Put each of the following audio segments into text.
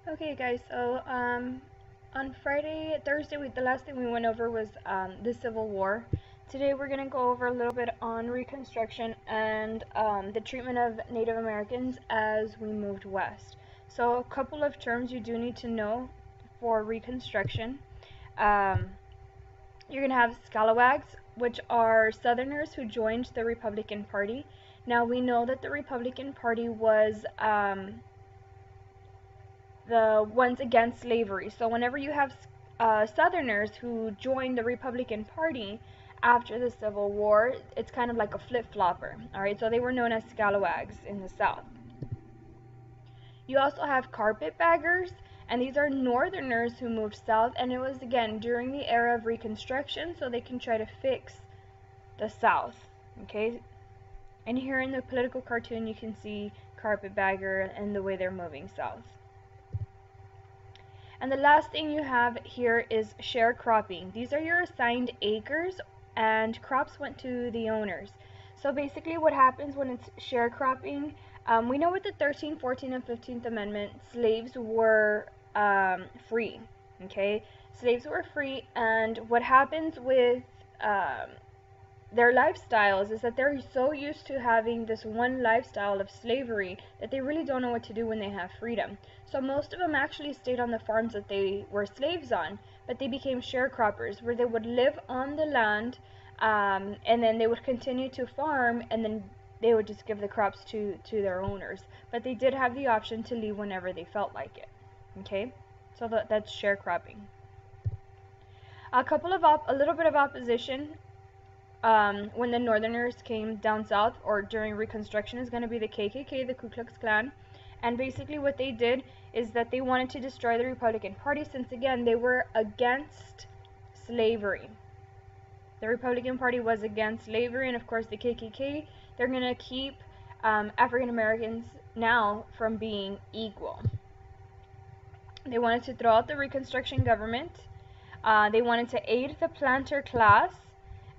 Okay, guys. On Thursday, the last thing we went over was the Civil War. Today, we're gonna go over a little bit on Reconstruction and the treatment of Native Americans as we moved west. So, a couple of terms you do need to know for Reconstruction. Um, you're gonna have scalawags, which are Southerners who joined the Republican Party. Now, we know that the Republican Party was the ones against slavery. So whenever you have Southerners who joined the Republican Party after the Civil War, it's kind of like a flip-flopper. All right, so they were known as scalawags in the South. You also have carpetbaggers, and these are Northerners who moved south, and it was again during the era of Reconstruction, so they can try to fix the South. Okay, and here in the political cartoon, you can see carpetbagger and the way they're moving south. And the last thing you have here is sharecropping. These are your assigned acres, and crops went to the owners. So basically what happens when it's sharecropping, we know with the 13th, 14th, and 15th Amendment, slaves were free. Okay, slaves were free, and what happens with their lifestyles is that they're so used to having this one lifestyle of slavery that they really don't know what to do when they have freedom. So most of them actually stayed on the farms that they were slaves on, but they became sharecroppers where they would live on the land, and then they would continue to farm, and then they would just give the crops to their owners. But they did have the option to leave whenever they felt like it. Okay, so that's sharecropping. A little bit of opposition when the Northerners came down south or during Reconstruction is going to be the KKK, the Ku Klux Klan. And basically what they did is that they wanted to destroy the Republican Party since, again, they were against slavery. The Republican Party was against slavery, and of course the KKK, they're going to keep African Americans now from being equal. They wanted to throw out the Reconstruction government. They wanted to aid the planter class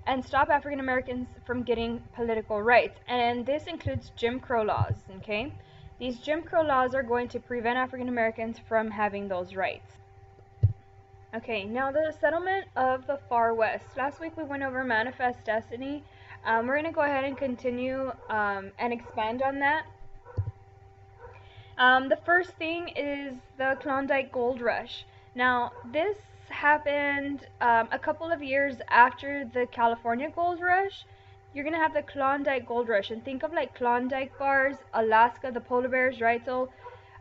and stop African Americans from getting political rights. And this includes Jim Crow laws, okay? These Jim Crow laws are going to prevent African Americans from having those rights. Okay, now the settlement of the Far West. Last week we went over Manifest Destiny. We're going to go ahead and continue and expand on that. The first thing is the Klondike Gold Rush. Now, this happened a couple of years after the California Gold Rush. You're going to have the Klondike Gold Rush, and think of like Klondike bars, Alaska, the polar bears, right? So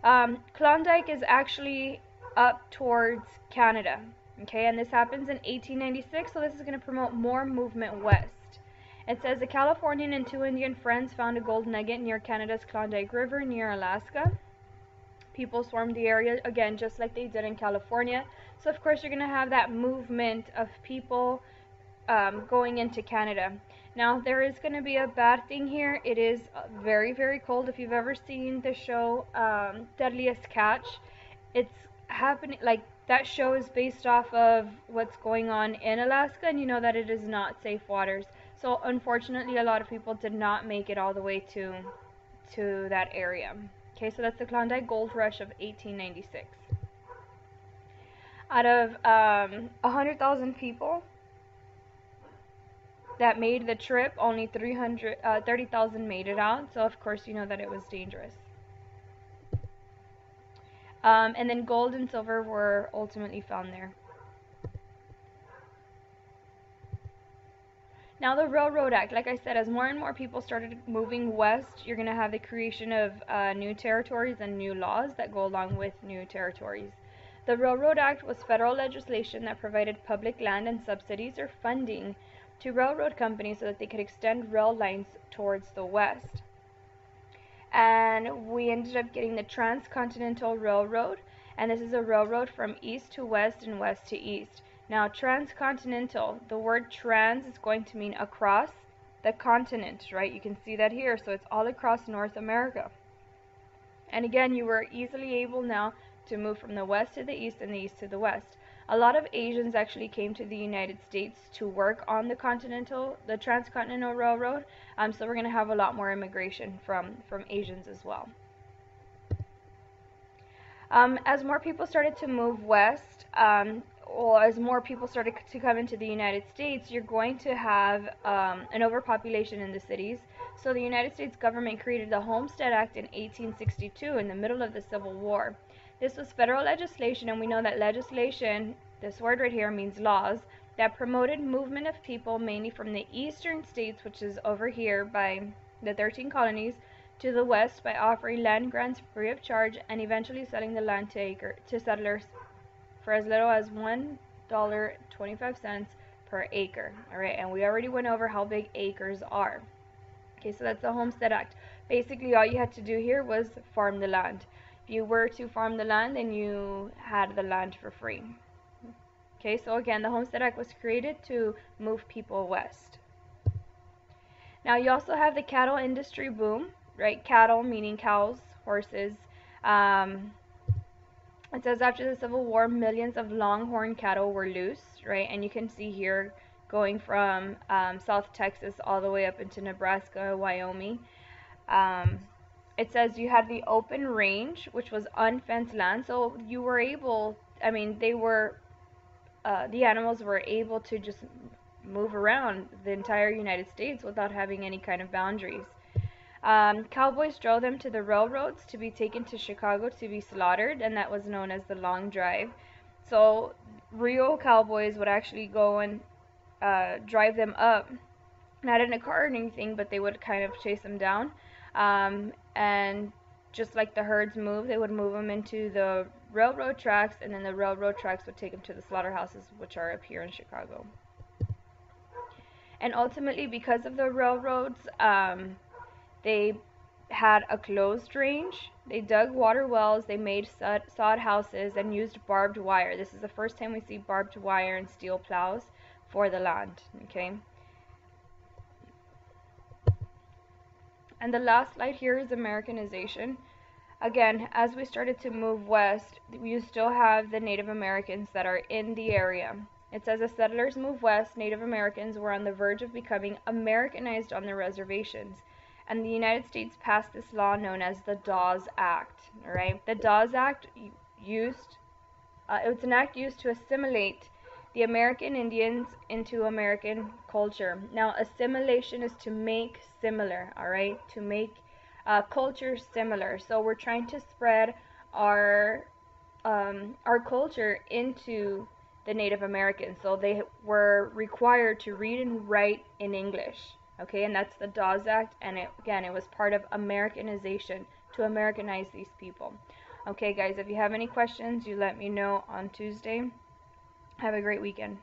Klondike is actually up towards Canada, okay? And this happens in 1896, so this is going to promote more movement west. It says a Californian and two Indian friends found a gold nugget near Canada's Klondike River near Alaska. People swarmed the area again, just like they did in California. So of course you're going to have that movement of people going into Canada. Now there is going to be a bad thing here. It is very, very cold. If you've ever seen the show Deadliest Catch, it's happening, like that show is based off of what's going on in Alaska, and you know that it is not safe waters. So unfortunately a lot of people did not make it all the way to that area. Okay, so that's the Klondike Gold Rush of 1896. Out of 100,000 people that made the trip, only 30,000 made it out. So of course you know that it was dangerous. And then gold and silver were ultimately found there. Now the Railroad Act, like I said, as more and more people started moving west, you're going to have the creation of new territories and new laws that go along with new territories. The Railroad Act was federal legislation that provided public land and subsidies or funding to railroad companies so that they could extend rail lines towards the west. And we ended up getting the Transcontinental Railroad, and this is a railroad from east to west and west to east. Now, transcontinental, the word trans is going to mean across the continent, right? You can see that here, so it's all across North America. And again, you were easily able now to move from the west to the east and the east to the west. A lot of Asians actually came to the United States to work on the Transcontinental Railroad, so we're going to have a lot more immigration from Asians as well. As more people started to move west, or as more people started to come into the United States, you're going to have an overpopulation in the cities. So the United States government created the Homestead Act in 1862 in the middle of the Civil War. This was federal legislation, and we know that legislation, this word right here, means laws, that promoted movement of people mainly from the eastern states, which is over here by the 13 colonies, to the west by offering land grants free of charge and eventually selling the land to settlers for as little as $1.25 per acre. Alright, and we already went over how big acres are. Okay, so that's the Homestead Act. Basically, all you had to do here was farm the land. If you were to farm the land, then you had the land for free. Okay, so again, the Homestead Act was created to move people west. Now, you also have the cattle industry boom, right? Cattle meaning cows, horses. It says after the Civil War, millions of longhorn cattle were loose, right? And you can see here going from South Texas all the way up into Nebraska, Wyoming. It says you had the open range, which was unfenced land, so you were able, I mean, they were, the animals were able to just move around the entire United States without having any kind of boundaries. Cowboys drove them to the railroads to be taken to Chicago to be slaughtered, and that was known as the Long Drive. So real cowboys would actually go and drive them up, not in a car or anything, but they would kind of chase them down. And just like the herds move, they would move them into the railroad tracks, and then the railroad tracks would take them to the slaughterhouses, which are up here in Chicago. And ultimately, because of the railroads, they had a closed range. They dug water wells, they made sod houses, and used barbed wire. This is the first time we see barbed wire and steel plows for the land. Okay. And the last slide here is Americanization. Again, as we started to move west, you still have the Native Americans that are in the area. It says as settlers moved west, Native Americans were on the verge of becoming Americanized on their reservations. And the United States passed this law known as the Dawes Act. All right, the Dawes Act it was an act used to assimilate the American Indians into American culture. Now, assimilation is to make similar. All right, to make culture similar. So we're trying to spread our culture into the Native Americans. So they were required to read and write in English. Okay, and that's the Dawes Act, and it was part of Americanization, to Americanize these people. Okay, guys, if you have any questions, you let me know on Tuesday. Have a great weekend.